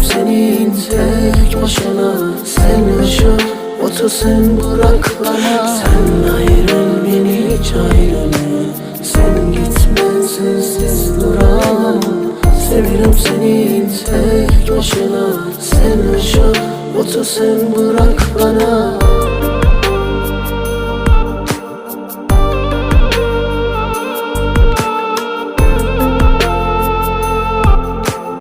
Severim seni tek başına. Sen yaşa, otur sen bırak bana. Sen ayrıl beni hiç ayrılma. Sen gitme sensiz duramam. Severim seni tek başına. Sen yaşa, otur sen bırak bana.